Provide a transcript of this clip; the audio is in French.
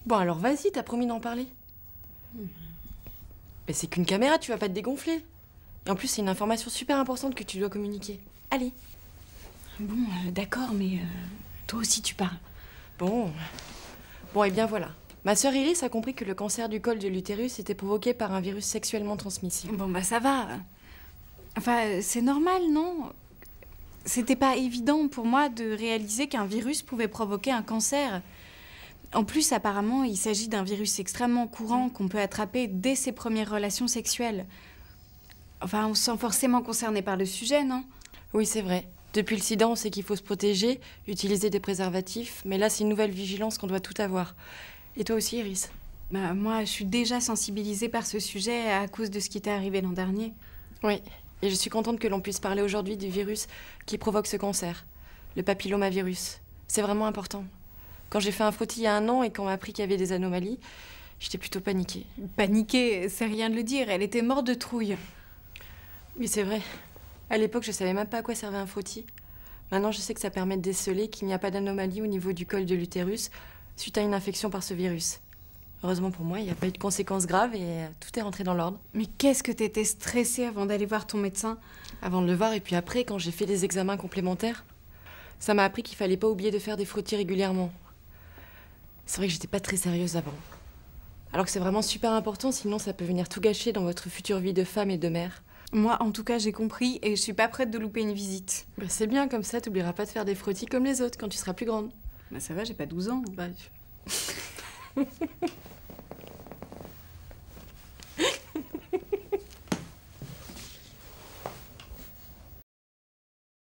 Bon alors vas-y, t'as promis d'en parler. Mais c'est qu'une caméra, tu vas pas te dégonfler. Et en plus, c'est une information super importante que tu dois communiquer. Allez. Bon, d'accord, mais toi aussi tu parles. Bon. Bon, et bien voilà. Ma sœur Iris a compris que le cancer du col de l'utérus était provoqué par un virus sexuellement transmissible. Bon, bah ça va. Enfin, c'est normal, non? C'était pas évident pour moi de réaliser qu'un virus pouvait provoquer un cancer. En plus, apparemment, il s'agit d'un virus extrêmement courant qu'on peut attraper dès ses premières relations sexuelles. Enfin, on se sent forcément concerné par le sujet, non? Oui, c'est vrai. Depuis le sida, on sait qu'il faut se protéger, utiliser des préservatifs, mais là, c'est une nouvelle vigilance qu'on doit tout avoir. Et toi aussi, Iris? Bah, moi, je suis déjà sensibilisée par ce sujet à cause de ce qui t'est arrivé l'an dernier. Oui, et je suis contente que l'on puisse parler aujourd'hui du virus qui provoque ce cancer, le papillomavirus. C'est vraiment important. Quand j'ai fait un frottis il y a 1 an et qu'on m'a appris qu'il y avait des anomalies, j'étais plutôt paniquée. Paniquée, c'est rien de le dire, elle était morte de trouille. Oui, c'est vrai. À l'époque, je savais même pas à quoi servait un frottis. Maintenant, je sais que ça permet de déceler qu'il n'y a pas d'anomalie au niveau du col de l'utérus suite à une infection par ce virus. Heureusement pour moi, il n'y a pas eu de conséquences graves et tout est rentré dans l'ordre. Mais qu'est-ce que t'étais stressée avant d'aller voir ton médecin? Avant de le voir et puis après, quand j'ai fait des examens complémentaires, ça m'a appris qu'il fallait pas oublier de faire des frottis régulièrement. C'est vrai que j'étais pas très sérieuse avant. Alors que c'est vraiment super important, sinon ça peut venir tout gâcher dans votre future vie de femme et de mère. Moi, en tout cas, j'ai compris et je suis pas prête de louper une visite. Bah, c'est bien, comme ça, t'oublieras pas de faire des frottis comme les autres quand tu seras plus grande. Bah ça va, j'ai pas 12 ans. Bah,